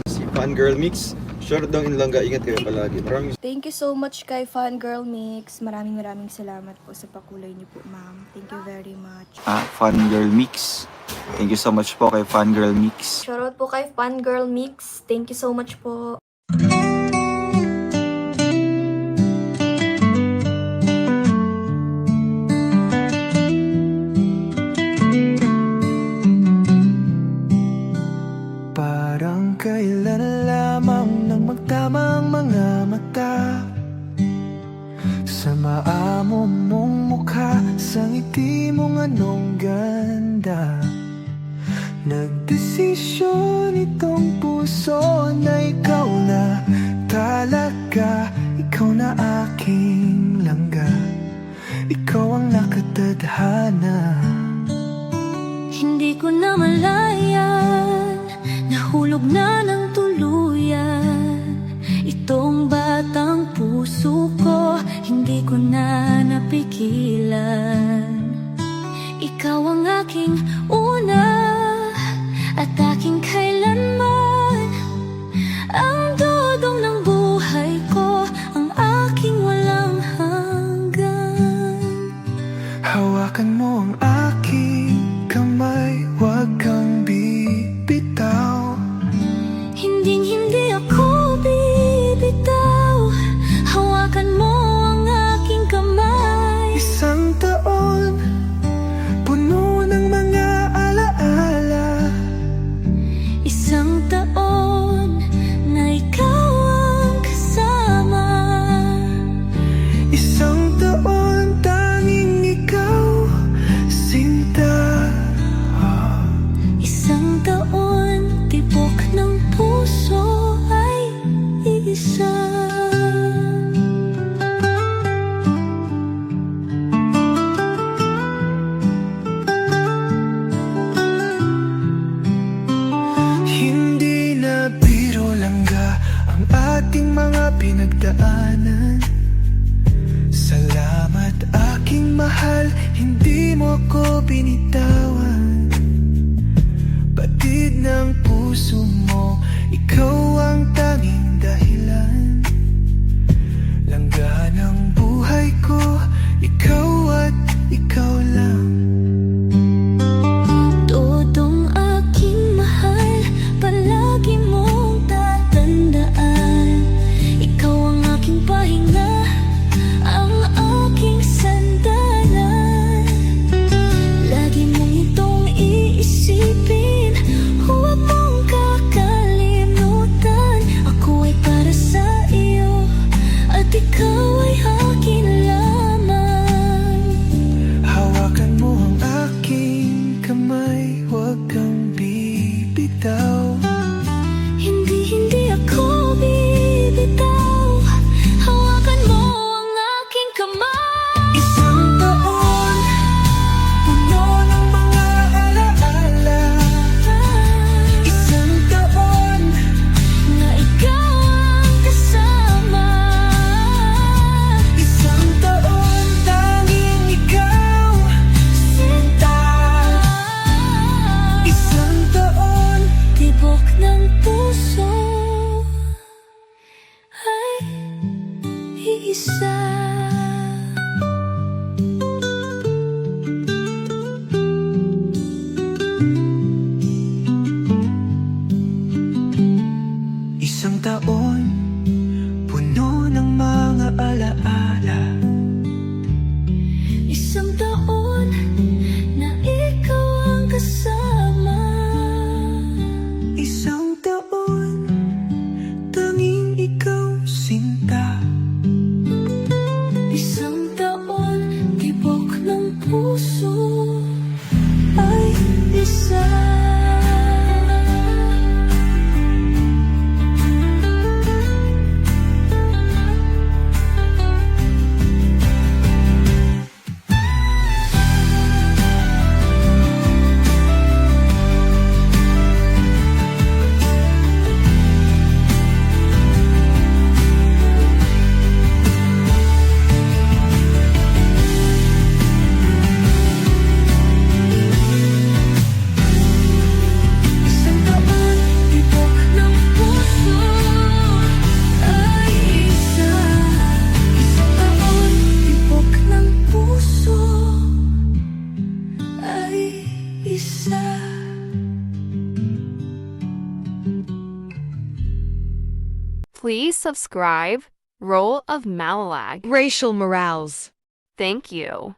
Si Fangirl Mix. Short daw in Langga. Ingat kayo palagi. Maraming Thank you so much kay Fangirl Mix. Maraming salamat po sa pakulay niyo po, ma'am. Thank you very much. Fangirl Mix. Thank you so much po kay Fangirl Mix. Shoutout po kay Fangirl Mix. Thank you so much po. Parang kailan lamang nang magtamang mga mata sa maamo mong mukha, sa ngiti mong anong ganda. Nagdesisyon itong puso na ikaw na talaga. Ikaw na aking langga, ikaw ang nakatadhana. Hindi ko na malayan, nahulog na ng tuluyan itong batang puso ko, hindi ko na napigilan. Ikaw ang aking una at aking kailanman, ang dudong ng buhay ko, ang aking walang hanggan. Hawakan mo ang aking kamay, huwag kang bibitaw. Hinding-hindi ako bibitaw, hawakan mo ang aking kamay. Isang taon, puno ng mga alaala. Isang taon na ikaw ang kasama. Isang taon, tanging ikaw, sinta. Isang taon, tibok ng puso ay isa. Hindi na biro langga ang ating mga pinagdaanan. Salamat aking mahal, hindi mo ko binitawan. Batid ng puso mo, ikaw ang tanging dahilan. Langga ng buhay ko, ikaw at ikaw lang. Todong aking mahal, palagi mong tatandaan. Ikaw ang aking pahinga, ang aking sandalan. Lagi mo isa. Please subscribe Role of Malalag. Racial Morales. Thank you.